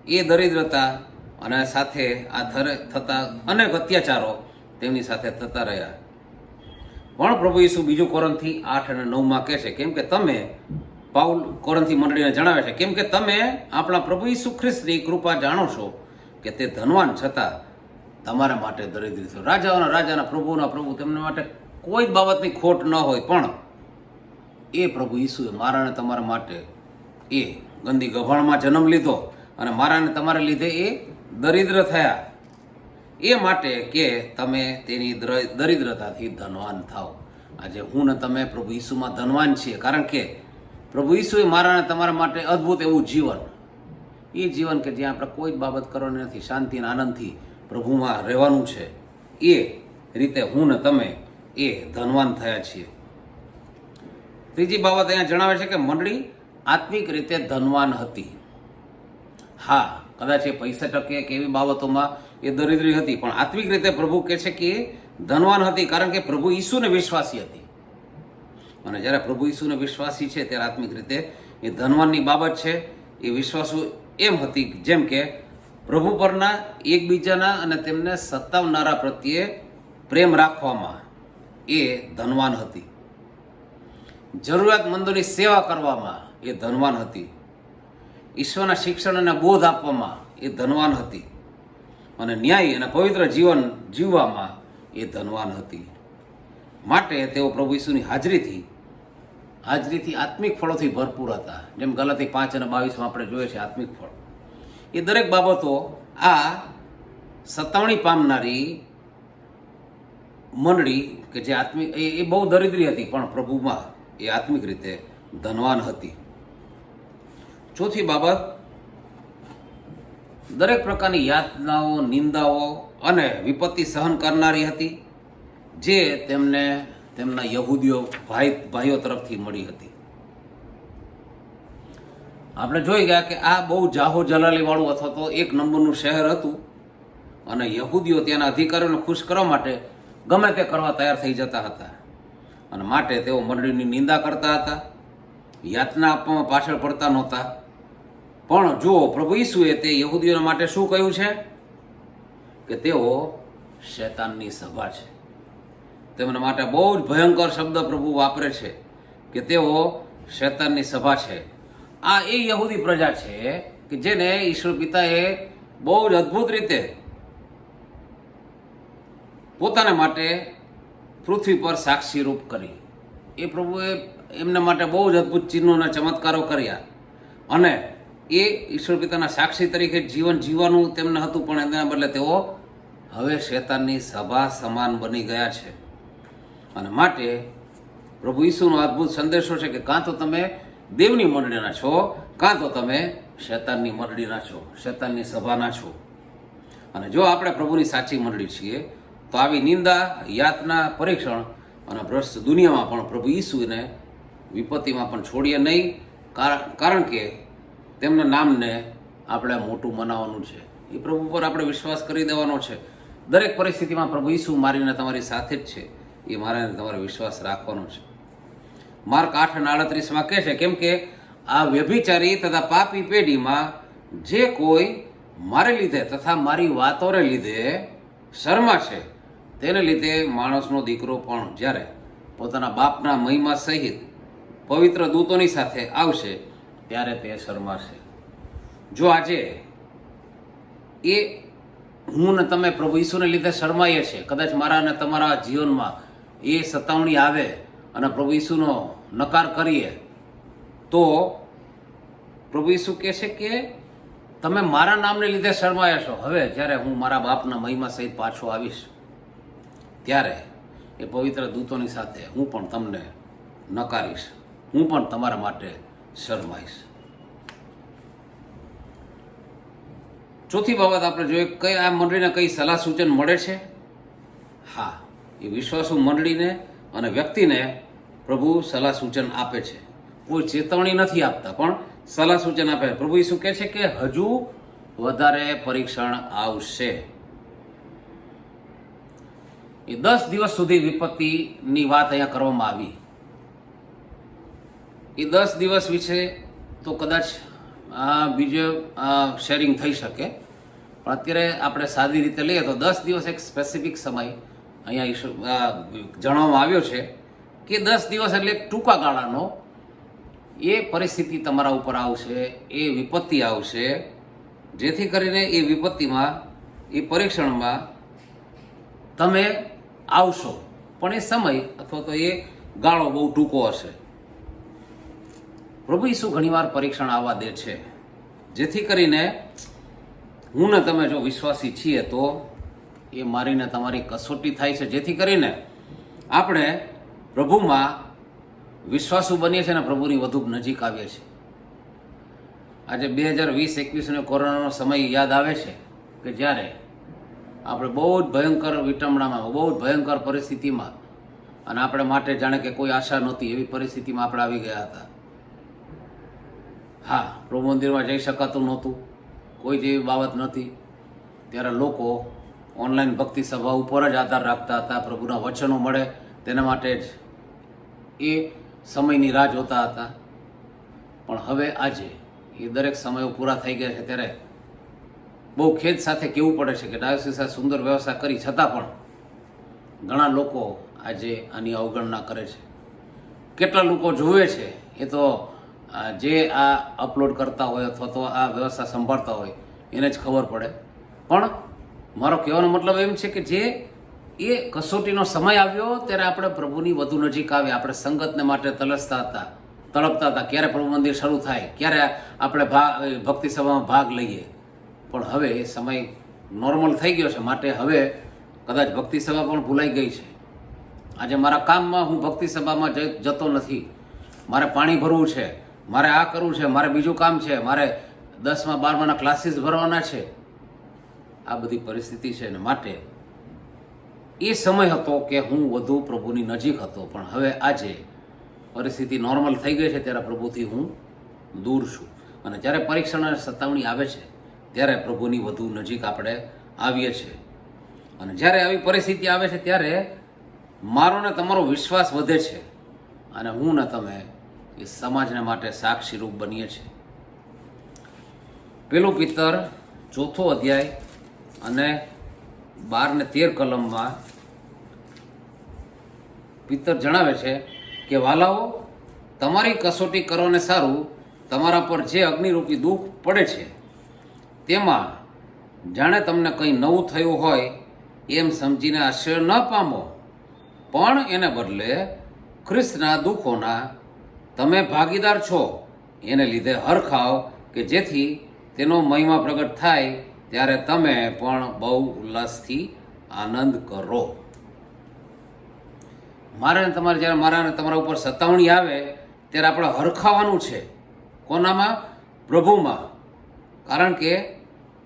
એ દરિદ્રતા અને સાથે આ થતા અનેક અત્યાચારો તેમની સાથે થતા રહ્યા. પણ પ્રભુ ઈસુ બીજું કોરિન્થી 8 અને 9 કહે છે, કેમ કે તમે, પાઉલ કોરિન્થી મંડળીને જણાવે છે, કેમ કે તમે આપણા પ્રભુ ઈસુ ખ્રિસ્તની કૃપા જાણો છો કે તે ધનવાન છતાં તમારા માટે દરિદ્ર થયો. રાજાઓના રાજાના પ્રભુના પ્રભુ તેમના માટે કોઈ જ બાબતની ખોટ ન હોય, પણ એ પ્રભુ ઈસુએ મારા અને તમારા માટે એ ગંદી ગભાણમાં જન્મ લીધો અને મારા અને તમારા લીધે એ દરિદ્ર થયા, એ માટે કે તમે તેની દરિદ્રતાથી ધનવાન થાઓ. આજે હું ને તમે પ્રભુ ઈસુમાં ધનવાન છીએ, કારણ કે પ્રભુ ઈસુએ મારા અને તમારા માટે અદ્ભુત એવું જીવન, એ જીવન કે જ્યાં આપણે કોઈ જ બાબત કરવાની નથી, શાંતિ અને આનંદથી પ્રભુમાં રહેવાનું છે, એ રીતે હું ને તમે એ ધનવાન થયા છીએ. ત્રીજી બાબત અહીંયા જણાવે છે કે મંડળી આત્મિક રીતે ધનવાન હતી. હા, કદાચ એ પૈસા ટકે કે એવી બાબતોમાં એ દરિદ્રી હતી, પણ આત્મિક રીતે પ્રભુ કહે છે કે એ ધનવાન હતી, કારણ કે પ્રભુ ઈસુને વિશ્વાસી હતી. અને જ્યારે પ્રભુ ઈસુને વિશ્વાસી છે ત્યારે આત્મિક રીતે એ ધનવાનની બાબત છે. એ વિશ્વાસુ એમ હતી જેમ કે પ્રભુ પરના એકબીજાના અને તેમને સતાવનારા પ્રત્યે પ્રેમ રાખવામાં એ ધનવાન હતી. જરૂરિયાતમંદોની સેવા કરવામાં એ ધનવાન હતી. ઈશ્વરના શિક્ષણ અને બોધ આપવામાં એ ધનવાન હતી. અને ન્યાયી અને પવિત્ર જીવન જીવવામાં એ ધનવાન હતી. માટે તેઓ પ્રભુ ઈસુની હાજરીથી આત્મિક ફળોથી ભરપૂર હતા. જેમ ગલાતી 5 અને 22 આપણે જોઈએ છે, આત્મિક ફળ એ દરેક બાબતો આ સતાવણી પામનારી મંડળી કે જે આત્મિક એ બહુ દરિદ્રી હતી, પણ પ્રભુમાં એ આત્મિક રીતે ધનવાન હતી. ચોથી બાબત, દરેક પ્રકારની યાતનાઓ, નિંદાઓ અને વિપત્તિ સહન કરનારી હતી, જે તેમને તેમના યહૂદીઓ ભાઈઓ તરફથી મળી હતી. આપણે જોઈ ગયા કે આ બહુ જાહો જલાલી વાળું અથવા તો એક નંબરનું શહેર હતું, અને યહૂદીઓ ત્યાંના અધિકારીઓને ખુશ કરવા માટે ગમે તે કરવા તૈયાર થઈ જતા હતા. અને માટે તેઓ મંડળીની નિંદા કરતા હતા, યાતના આપવામાં પાછળ પડતા નહોતા. પણ જુઓ, પ્રભુ ઈસુએ તે યહૂદીઓના માટે શું કહ્યું છે કે તેઓ શૈતાનની સભા છે. તેમના માટે બહુ જ ભયંકર શબ્દ પ્રભુ વાપરે છે કે તેઓ શૈતાનની સભા છે. આ એ યહૂદી પ્રજા છે કે જેને ઈશ્વર પિતાએ બહુ જ અદ્ભુત રીતે પોતાના માટે પૃથ્વી પર સાક્ષી રૂપ કરી. એ પ્રભુએ એમના માટે બહુ જ અદ્ભુત ચિહ્નો અને ચમત્કારો કર્યા, અને એ ઈશ્વર પિતાના સાક્ષી તરીકે જીવન જીવવાનું તેમને હતું. પણ એના બદલે તેઓ હવે શૈતાનની સભા સમાન બની ગયા છે. અને માટે પ્રભુ ઈસુનો અદ્ભુત સંદેશો છે કે કાં તો તમે દેવની મંડળીના છો, કાં તો તમે શૈતાનની મંડળીના છો, શૈતાનની સભાના છો. અને જો આપણે પ્રભુની સાચી મંડળી છીએ તો આવી નિંદા, યાતના, પરીક્ષણ અને ભ્રષ્ટ દુનિયામાં પણ પ્રભુ ઈસુને વિપત્તિમાં પણ છોડીએ નહીં, કારણ કે તેમના નામને આપણે મોટું મનાવવાનું છે. એ પ્રભુ પર આપણે વિશ્વાસ કરી દેવાનો છે. દરેક પરિસ્થિતિમાં પ્રભુ ઈસુ મારીને તમારી સાથે જ છે, એ મારે તમારે વિશ્વાસ રાખવાનો છે. માર્ક 8:38 કહે છે, કેમ કે આ વ્યભિચારી તથા પાપી પેઢીમાં જે કોઈ મારે લીધે તથા મારી વાતોને લીધે શરમા છે, તેને લીધે માણસનો દીકરો પણ જ્યારે પોતાના બાપના મહિમા સહિત પવિત્ર દૂતોની સાથે આવશે ત્યારે તે શરમાશે. જો આજે એ હું ને તમે પ્રભુ ઈસુને લીધે શરમાઈએ છીએ, કદાચ મારા અને તમારા જીવનમાં એ સતાવણી આવે અને પ્રભુ ઈસુનો નકાર કરીએ, તો પ્રભુ ઈસુ કહે છે કે તમે મારા નામને લીધે શરમાયા છો. હવે જ્યારે હું મારા બાપના મહિમા સહિત પાછો આવીશ, ત્યારે એ પવિત્ર દૂતોની સાથે હું પણ તમને નકારીશ, હું પણ તમારા માટે શરમાઈશ. ચોથી બાબત આપણે જોઈએ, કઈ આ મંડળીને કઈ સલાહ સૂચન મળે છે. હા, એ વિશ્વાસુ મંડળીને અને વ્યક્તિને પ્રભુ સલાહ સૂચન આપે છે. કોઈ ચેતવણી નથી આપતા, પણ સલાહ સૂચન આપે. પ્રભુ ઈસુ કહે છે કે હજુ વધારે પરીક્ષણ આવશે. એ 10 દિવસ સુધી વિપત્તિની વાત અહીંયા કરવામાં આવી. એ 10 દિવસ વિશે તો કદાચ બીજો શેરિંગ થઈ શકે, પણ અત્યારે આપણે સાદી રીતે લઈએ તો 10 દિવસ એક સ્પેસિફિક સમય અહીંયા જણાવવામાં આવ્યો છે કે 10 દિવસ એટલે ટૂંકા ગાળાનો એ પરિસ્થિતિ તમારા ઉપર આવશે, એ વિપત્તિ આવશે, જેથી કરીને એ વિપત્તિમાં, એ પરીક્ષણમાં તમે આવશો, પણ એ સમય અથવા તો એ ગાળો બહુ ટૂંકો હશે. પ્રભુ ઈસુ ઘણીવાર પરીક્ષણ આવવા દે છે, જેથી કરીને હું ને તમે જો વિશ્વાસી છીએ તો એ મારીને તમારી કસોટી થાય છે, જેથી કરીને આપણે પ્રભુમાં વિશ્વાસુ બનીએ છીએ અને પ્રભુની વધુ નજીક આવીએ છીએ. આજે 2020-21 કોરોનાનો સમય યાદ આવે છે કે જ્યારે આપણે બહુ જ ભયંકર વિટંબણામાં, બહુ જ ભયંકર પરિસ્થિતિમાં, અને આપણે માટે જાણે કે કોઈ આશા નહોતી એવી પરિસ્થિતિમાં આપણે આવી ગયા હતા. હા, પ્રભુ મંદિરમાં જઈ શકાતું નહોતું, કોઈ જેવી બાબત નહોતી. ત્યારે લોકો ઓનલાઈન ભક્તિ સભા ઉપર જ આધાર રાખતા હતા, પ્રભુના વચનો મળે તેના માટે જ એ સમયની રાહ જોતા હતા. પણ હવે આજે એ દરેક સમયો પૂરા થઈ ગયા છે, ત્યારે બહુ ખેદ સાથે કહેવું પડે છે કે ડાયોસીસે સુંદર વ્યવસ્થા કરી છતાં પણ ઘણા લોકો આજે આની અવગણના કરે છે. કેટલા લોકો જુએ છે એ તો જે આ અપલોડ કરતા હોય અથવા તો આ વ્યવસ્થા સંભાળતા હોય એને જ ખબર પડે. પણ મારો કહેવાનો મતલબ એમ છે કે જે એ કસોટીનો સમય આવ્યો ત્યારે આપણે પ્રભુની વધુ નજીક આવે, આપણે સંગતને માટે તલસતા હતા, તડપતા હતા, ક્યારે પ્રભુ મંદિર શરૂ થાય, ક્યારે આપણે ભક્તિ સભામાં ભાગ લઈએ. પણ હવે એ સમય નોર્મલ થઈ ગયો છે, માટે હવે કદાચ ભક્તિ સભા પણ ભૂલાઈ ગઈ છે. આજે મારા કામમાં હું ભક્તિ સભામાં જતો નથી, મારે પાણી ભરવું છે, મારે આ કરવું છે, મારે બીજું કામ છે, મારે 10મા 12માના ક્લાસીસ ભરવાના છે. આ બધી પરિસ્થિતિ છે ને માટે એ સમય હતો કે હું વધુ પ્રભુની નજીક હતો, પણ હવે આજે પરિસ્થિતિ નોર્મલ થઈ ગઈ છે ત્યારે પ્રભુથી હું દૂર છું. અને જ્યારે પરીક્ષણ અને સતાવણી આવે છે ત્યારે પ્રભુની વધુ નજીક આપણે આવીએ છીએ. અને જ્યારે આવી પરિસ્થિતિ આવે છે ત્યારે મારો ને તમારો વિશ્વાસ વધે છે અને હું ને તમે એ સમાજને માટે સાક્ષીરૂપ બનીએ છીએ. 1 પિતર 4 અધ્યાય અને 12 ને 13 કલમમાં પિતર જણાવે છે કે વાલાઓ, તમારી કસોટી કરો ને સારું, તમારા પર જે અગ્નિરૂપી દુઃખ પડે છે તેમાં જાણે તમને કંઈ નવું થયું હોય એમ સમજીને આશ્ચર્ય ન પામો, પણ એને બદલે ખ્રિસ્તના દુઃખોના તમે ભાગીદાર છો એને લીધે હરખાવ, કે જેથી તેનો મહિમા પ્રગટ થાય ત્યારે તમે પણ બહુ ઉલ્લાસથી આનંદ કરો. જ્યારે મારા ને તમારા ઉપર સતાવણી આવે ત્યારે આપણે હરખાવાનું છે. કોનામાં? પ્રભુમાં. કારણ કે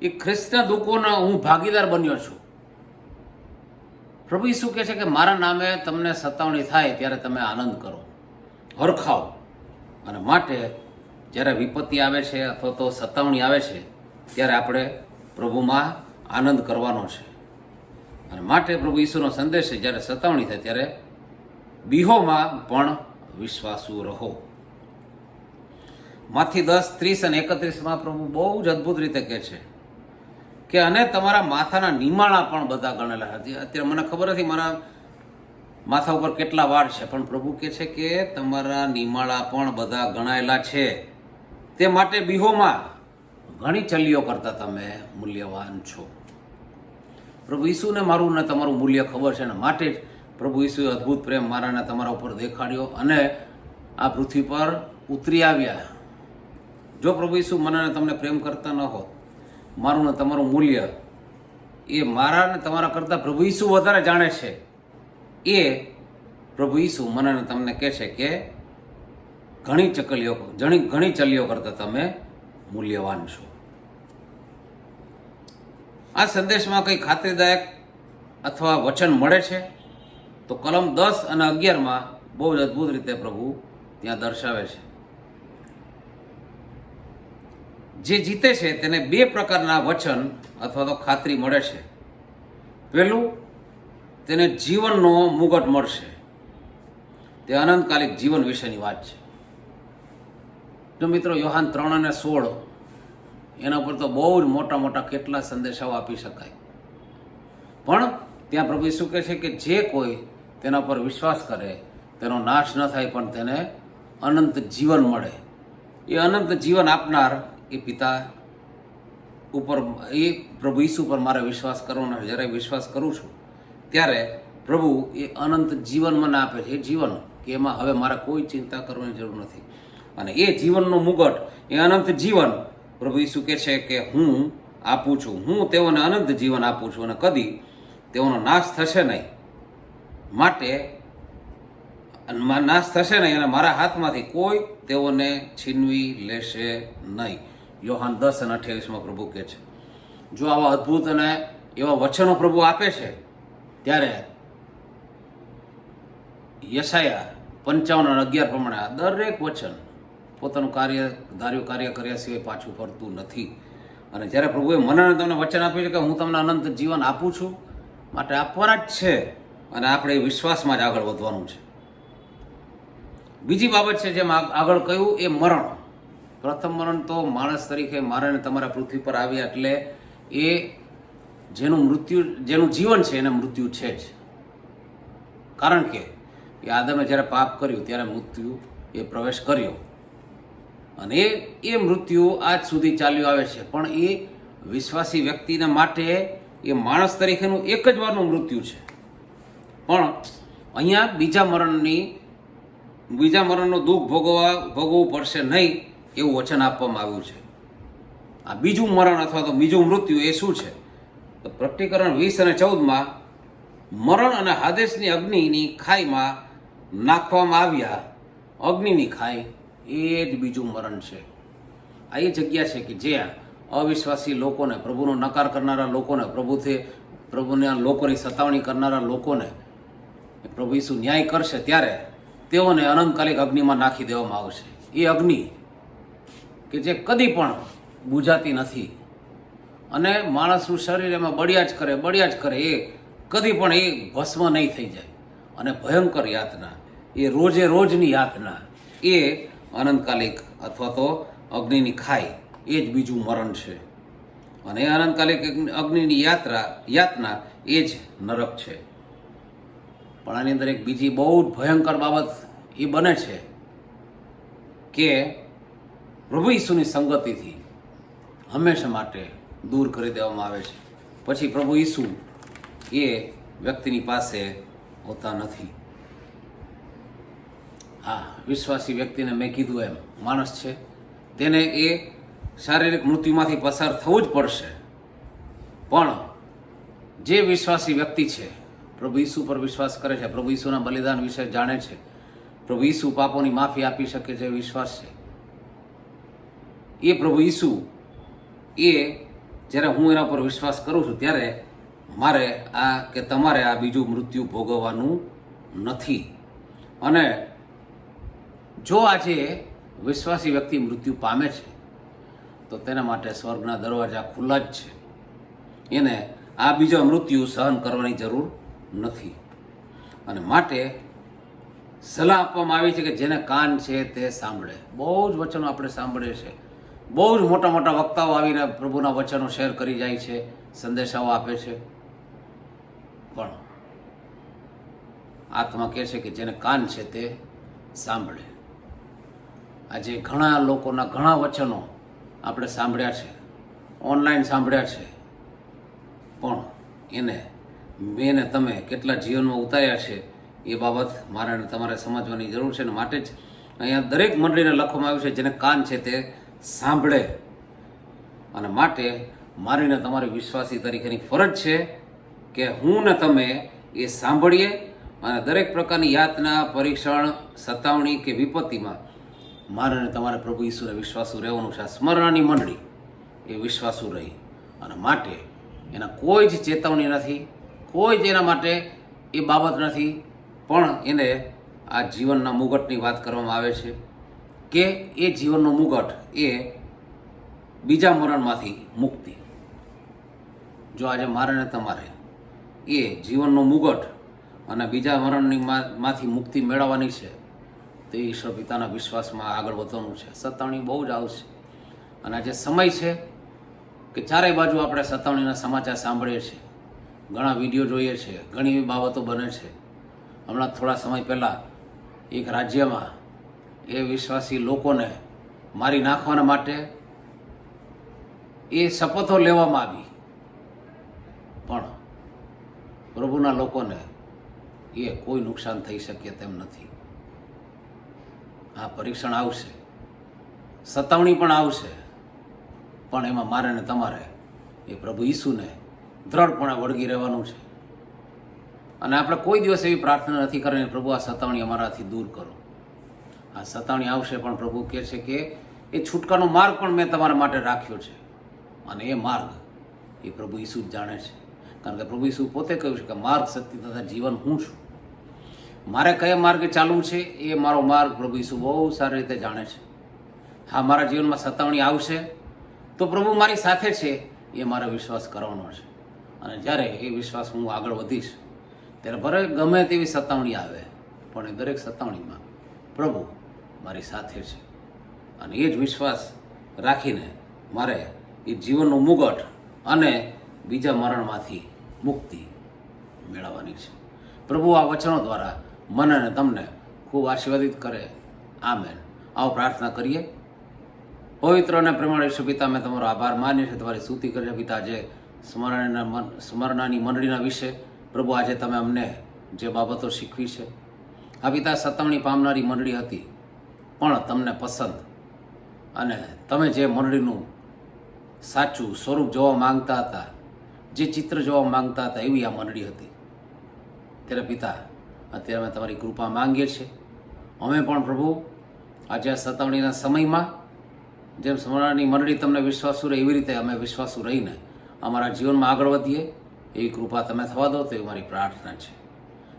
એ ખ્રિસ્તના દુઃખોના હું ભાગીદાર બન્યો છું. પ્રભુ ઈસુ કહે છે કે મારા નામે તમને સતાવણી થાય ત્યારે તમે આનંદ કરો, હરખાવો. અને માટે જ્યારે વિપત્તિ આવે છે અથવા તો સતાવણી આવે છે ત્યારે આપણે પ્રભુમાં આનંદ કરવાનો છે. અને માટે પ્રભુ ઈસુનો સંદેશ છે, જ્યારે સતાવણી થાય ત્યારે બીહોમાં પણ વિશ્વાસુ રહો. માથી 10:30 અને 31 પ્રભુ બહુ જ અદ્ભુત રીતે કહે છે કે અને તમારા માથાના નિમાણા પણ બધા ગણેલા હતા. અત્યારે મને ખબર નથી મારા માથા ઉપર કેટલા વાળ છે, પણ પ્રભુ કહે છે કે તમારા નિમાળા પણ બધા ગણાયેલા છે, તે માટે બીહોમાં ઘણી ચલીઓ કરતા તમે મૂલ્યવાન છો. પ્રભુ ઈસુને મારું ને તમારું મૂલ્ય ખબર છે, ને માટે જ પ્રભુ ઈસુએ અદ્ભુત પ્રેમ મારાને તમારા ઉપર દેખાડ્યો અને આ પૃથ્વી પર ઉતરી આવ્યા. જો પ્રભુ ઈસુ મને ને તમને પ્રેમ કરતા ન હોત, મારું ને તમારું મૂલ્ય એ મારા ને તમારા કરતાં પ્રભુ ઈસુ વધારે જાણે છે. એ પ્રભુ ઈસુ મને ને તમને કહે છે કે ઘણી ચલીઓ કરતાં તમે મૂલ્યવાન છો. આ સંદેશમાં કંઈ ખાતરીદાયક અથવા વચન મળે છે તો કલમ 10 અને 11 બહુ જ અદ્ભુત રીતે પ્રભુ ત્યાં દર્શાવે છે. જે જીતે છે તેને 2 પ્રકારના વચન અથવા તો ખાતરી મળે છે. પહેલું, તેને જીવનનો મુગટ મળશે. તે અનંતકાલિક જીવન વિશેની વાત છે. જો મિત્રો, યોહાન 3 અને 16 એના પર તો બહુ જ મોટા મોટા કેટલા સંદેશાઓ આપી શકાય, પણ ત્યાં પ્રભુ ઈસુ કહે છે કે જે કોઈ તેના પર વિશ્વાસ કરે તેનો નાશ ન થાય, પણ તેને અનંત જીવન મળે. એ અનંત જીવન આપનાર એ પિતા ઉપર, એ પ્રભુ ઈસુ પર મારે વિશ્વાસ કરવાનો. જ્યારે વિશ્વાસ કરું છું ત્યારે પ્રભુ એ અનંત જીવન મને આપે છે. એ જીવન કે એમાં હવે મારે કોઈ ચિંતા કરવાની જરૂર નથી. અને એ જીવનનો મુગટ, એ અનંત જીવન પ્રભુ ઈસુ કહે છે કે હું આપું છું. હું તેઓને અનંત જીવન આપું છું અને કદી તેઓનો નાશ થશે નહીં. માટે નાશ થશે નહીં અને મારા હાથમાંથી કોઈ તેઓને છીનવી લેશે નહીં. યોહાન 10 અને 28 પ્રભુ કહે છે. જો આવા અદ્ભુત અને એવા વચનો પ્રભુ આપે છે ત્યારે યશાયા 55 અને 11 પ્રમાણે આ દરેક વચન પોતાનું ધાર્યું કાર્ય કર્યા સિવાય પાછું ફરતું નથી. અને જ્યારે પ્રભુએ મને તમને વચન આપ્યું છે કે હું તમને અનંત જીવન આપું છું, માટે આપવાના જ છે. અને આપણે એ વિશ્વાસમાં જ આગળ વધવાનું છે. બીજી બાબત છે જેમ આગળ કહ્યું એ મરણ. પ્રથમ મરણ તો માણસ તરીકે મારે ને તમારા પૃથ્વી પર આવ્યા એટલે એ જેનું જીવન છે એને મૃત્યુ છે જ. કારણ કે એ આદમે જ્યારે પાપ કર્યું ત્યારે મૃત્યુ એ પ્રવેશ કર્યો અને એ મૃત્યુ આજ સુધી ચાલ્યું આવે છે. પણ એ વિશ્વાસી વ્યક્તિને માટે એ માણસ તરીકેનું એક જ વારનું મૃત્યુ છે. પણ અહીંયા બીજા મરણનું દુઃખ ભોગવવું પડશે નહીં એવું વચન આપવામાં આવ્યું છે. આ બીજું મરણ અથવા તો બીજું મૃત્યુ એ શું છે? તો પ્રકટીકરણ 20 અને 14 મરણ અને હાદેસની અગ્નિની ખાઈમાં નાખવામાં આવ્યા. અગ્નિની ખાઈ એ જ બીજું મરણ છે. આ એ જગ્યા છે કે જ્યાં અવિશ્વાસી લોકોને, પ્રભુનો નકાર કરનારા લોકોને, પ્રભુના લોકોની સતાવણી કરનારા લોકોને પ્રભુ ઈસુ ન્યાય કરશે ત્યારે તેઓને અનંતકાલિક અગ્નિમાં નાખી દેવામાં આવશે. એ અગ્નિ કે જે કદી પણ બુઝાતી નથી અને માણસનું શરીર એમાં બળ્યા જ કરે, એ કદી પણ એ ભસ્મ નહીં થઈ જાય. અને ભયંકર યાતના, એ રોજની યાતના, એ અનંતકાલિક અથવા તો અગ્નિની ખાઈ એ જ બીજું મરણ છે. અને એ અનંતકાલિક અગ્નિની યાતના એ જ નરક છે. પણ આની અંદર એક બીજી બહુ જ ભયંકર બાબત એ બને છે કે પ્રભુ ઈસુની સંગતિથી હંમેશા માટે દૂર કરી દેવામાં આવે છે. પછી પ્રભુ ઈસુ એ વ્યક્તિની પાસે હોતા નથી. હા, વિશ્વાસી વ્યક્તિને મેં કીધું એમ માણસ છે, તેને એ શારીરિક મૃત્યુમાંથી પસાર થવું જ પડશે. પણ જે વિશ્વાસી વ્યક્તિ છે, પ્રભુ ઈસુ પર વિશ્વાસ કરે છે, પ્રભુ ઈસુના બલિદાન વિશે જાણે છે, પ્રભુ ઈસુ પાપોની માફી આપી શકે છે વિશ્વાસ છે, એ પ્રભુ ઈસુ એ જ્યારે હું એના પર વિશ્વાસ કરું છું ત્યારે મારે તમારે આ બીજું મૃત્યુ ભોગવવાનું નથી. અને જો આજે વિશ્વાસી વ્યક્તિ મૃત્યુ પામે છે તો તેના માટે સ્વર્ગના દરવાજા ખુલ્લા જ છે. એને આ બીજો મૃત્યુ સહન કરવાની જરૂર નથી. અને માટે સલાહ આપવામાં આવી છે કે જેને કાન છે તે સાંભળે. બહુ જ વચનો આપણે સાંભળીએ છીએ, બહુ જ મોટા મોટા વક્તાઓ આવીને પ્રભુના વચનો શેર કરી જાય છે, સંદેશાઓ આપે છે. પણ આત્મા કહે છે કે જેને કાન છે તે સાંભળે. આજે ઘણા લોકોના ઘણા વચનો આપણે સાંભળ્યા છે, ઓનલાઈન સાંભળ્યા છે, પણ એને મેં ને તમે કેટલા જીવનમાં ઉતાર્યા છે એ બાબત મારે તમારે સમજવાની જરૂર છે. ને માટે જ અહીંયા દરેક મંડળીને લખવામાં આવ્યું છે જેને કાન છે તે સાંભળે. અને માટે મારીને તમારી વિશ્વાસી તરીકેની ફરજ છે કે હું ને તમે એ સાંભળીએ અને દરેક પ્રકારની યાતના, પરીક્ષણ, સતાવણી કે વિપત્તિમાં મારે ને તમારે પ્રભુ ઈસુને વિશ્વાસુ રહેવાનું છે. આ સ્મરણાની મંડળી એ વિશ્વાસુ રહી અને માટે એના કોઈ જ ચેતવણી નથી, કોઈ જ એના માટે એ બાબત નથી, પણ એને આ જીવનના મુગટની વાત કરવામાં આવે છે કે એ જીવનનો મુગટ એ બીજા મરણમાંથી મુક્તિ. જો આજે મારે ને તમારે એ જીવનનો મુગટ અને બીજા મરણની માંથી મુક્તિ મેળવવાની છે તો ઈશ્વર પિતાના વિશ્વાસમાં આગળ વધવાનું છે. સતાવણી બહુ જ આવશે અને આજે સમય છે કે ચારેય બાજુ આપણે સતાવણીના સમાચાર સાંભળીએ છીએ, ઘણા વિડીયો જોઈએ છીએ, ઘણી એવી બાબતો બને છે. હમણાં થોડા સમય પહેલાં એક રાજ્યમાં એ વિશ્વાસી લોકોને મારી નાખવાના માટે એ શપથો લેવામાં આવી, પણ પ્રભુના લોકોને એ કોઈ નુકસાન થઈ શકે તેમ નથી. આ પરીક્ષણ આવશે, સતાવણી પણ આવશે, પણ એમાં મારે ને તમારે એ પ્રભુ ઈસુને દ્રઢપણે વળગી રહેવાનું છે. અને આપણે કોઈ દિવસ એવી પ્રાર્થના નથી કરવાની પ્રભુ આ સતાવણી અમારાથી દૂર કરો. આ સતાવણી આવશે પણ પ્રભુ કહે છે કે એ છૂટકાનો માર્ગ પણ મેં તમારા માટે રાખ્યો છે અને એ માર્ગ એ પ્રભુ ઈસુ જ જાણે છે. કારણ કે પ્રભુ ઈસુ પોતે કહ્યું છે કે માર્ગ, સત્ય તથા જીવન હું છું. મારે કયા માર્ગે ચાલવું છે એ મારો માર્ગ પ્રભુ ઈસુ બહુ સારી રીતે જાણે છે. હા, મારા જીવનમાં સતાવણી આવશે તો પ્રભુ મારી સાથે છે એ મારે વિશ્વાસ કરવાનો છે. અને જ્યારે એ વિશ્વાસ હું આગળ વધીશ ત્યારે ભલે ગમે તેવી સતાવણી આવે પણ એ દરેક સતાવણીમાં પ્રભુ મારી સાથે છે. અને એ જ વિશ્વાસ રાખીને મારે એ જીવનનું મુગટ અને બીજા મરણમાંથી મુક્તિ મેળવવાની છે. પ્રભુ આ વચનો દ્વારા મને અને તમને ખૂબ આશીર્વાદિત કરે. આમેન. આવો પ્રાર્થના કરીએ. પવિત્ર અને પ્રેમાળ ઈશ્વર પિતા, મેં તમારો આભાર માનીએ છીએ, તમારી સ્તુતિ કરીએ પિતા. આજે સ્મરણાની મંડળીના વિશે પ્રભુ આજે તમે અમને જે બાબતો શીખવી છે, આ પિતા સતાવણી પામનારી મંડળી હતી પણ તમને પસંદ અને તમે જે મંડળીનું સાચું સ્વરૂપ જોવા માંગતા હતા, જે ચિત્ર જોવા માંગતા હતા એવી આ મંડળી હતી. ત્યારે પિતા અત્યારે અમે તમારી કૃપા માંગીએ છીએ. અમે પણ પ્રભુ આજે આ સતાવણીના સમયમાં જેમ સ્મરણાની મંડળી તમને વિશ્વાસુ રહે એવી રીતે અમે વિશ્વાસુ રહીને અમારા જીવનમાં આગળ વધીએ એવી કૃપા તમે થવા દો, તો એવી મારી પ્રાર્થના છે.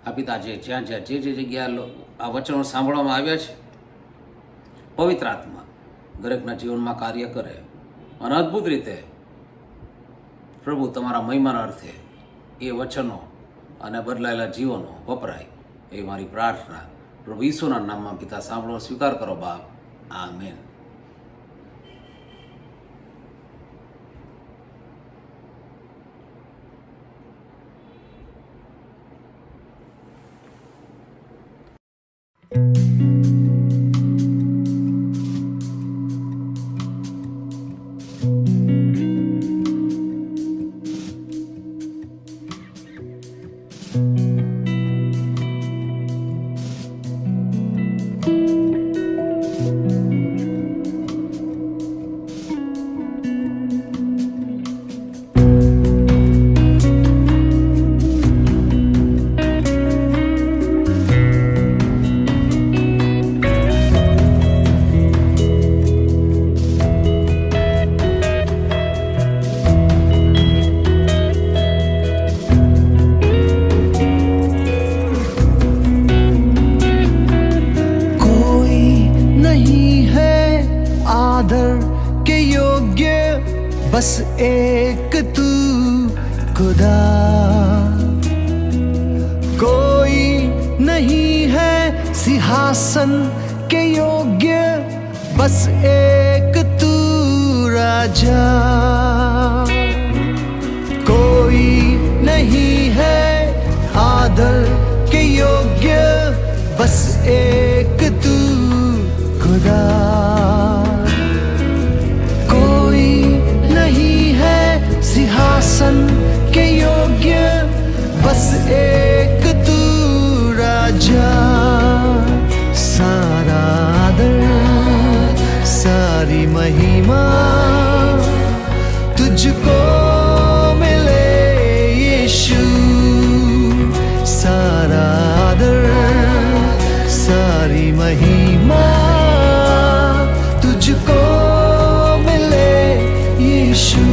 આ પિતા જે જ્યાં જે જગ્યાએ આ વચનો સાંભળવામાં આવ્યા છે, પવિત્ર આત્મા દરેકના જીવનમાં કાર્ય કરે અને અદ્ભુત રીતે પ્રભુ તમારા મહિમાના અર્થે એ વચનો અને બદલાયેલા જીવનો વપરાય એ મારી પ્રાર્થના પ્રભુ ઈસુના નામમાં પિતા સાંભળો, સ્વીકાર કરો બાપ. આમેન. बस एक तू खुदा, कोई नहीं है सिंहासन के योग्य, बस एक तू राजा, कोई नहीं है आदर के योग्य, खुदा कोई नहीं है सिंहासन के योग्य, बस एक तू राजा। सारा आदर सारी महिमा तुझको मिले यीशु। सारा आदर सारी महिमा तुझको मिले यीशु।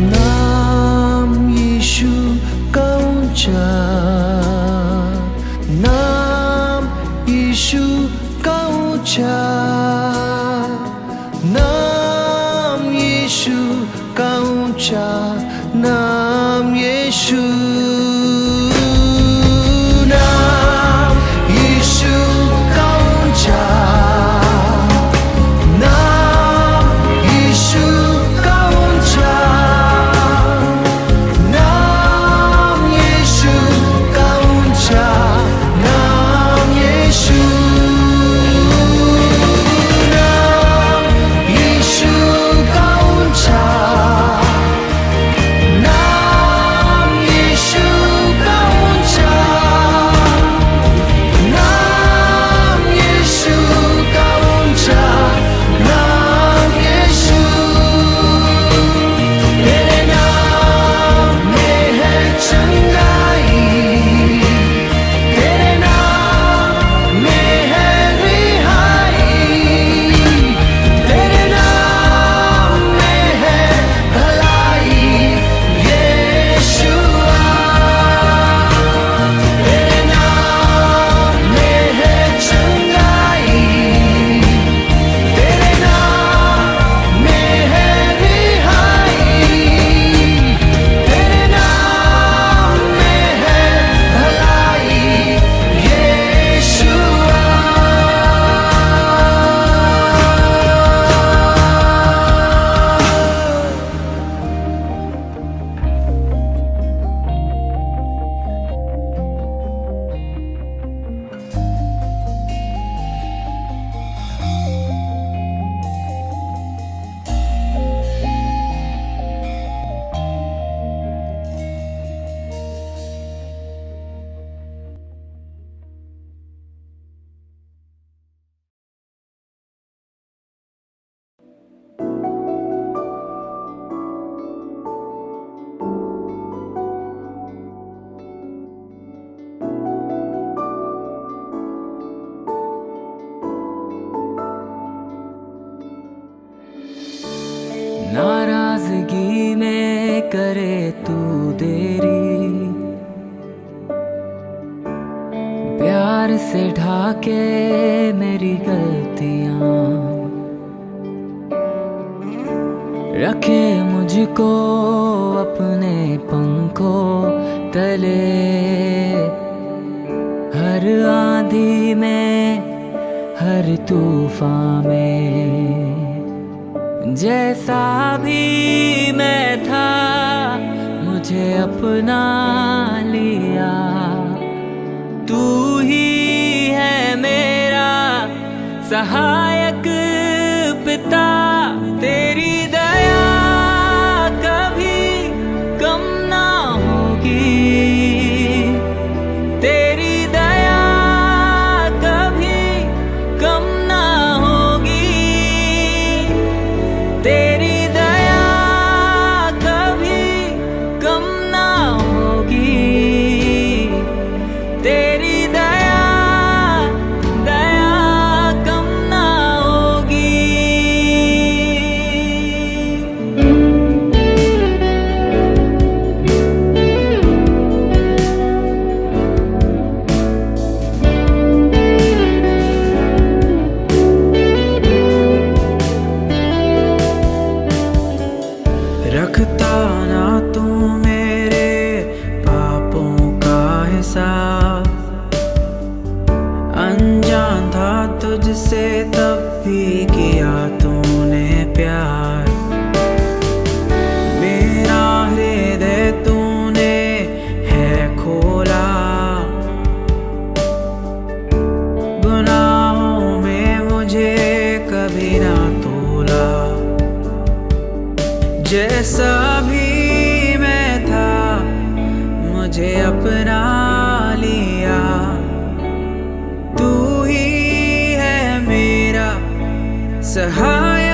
नाम यीशु, नाम यीशु का ऊंचा, नाम यीशु का ऊंचा, नाम यीशु का ऊंचा, नाम यीशु, नाम यीशु का ऊंचा, नाराजगी में करे तू देरी, प्यार से ढाके मेरी गलतियां, रखे मुझको अपने पंखों तले, हर हर आंधी में, हर तूफान में। जैसा भी मैं था मुझे अपना लिया। तू ही है मेरा सहायक पिता। तेरी दया कभी कम ना होगी। तेरी दया कभी कम ना होगी। तेरी दया कभी कम ना होगी। तेरी दया कम ना होगी। रखता ना तू मेरे पापों का हिसाब। अनजान था तुझसे तब भी किया तूने प्यार। मेरा हृदय तूने है खोला। गुनाहों में मुझे कभी ना तोला। जैसा भी मैं था मुझे अपना लिया। तू ही है मेरा सहाय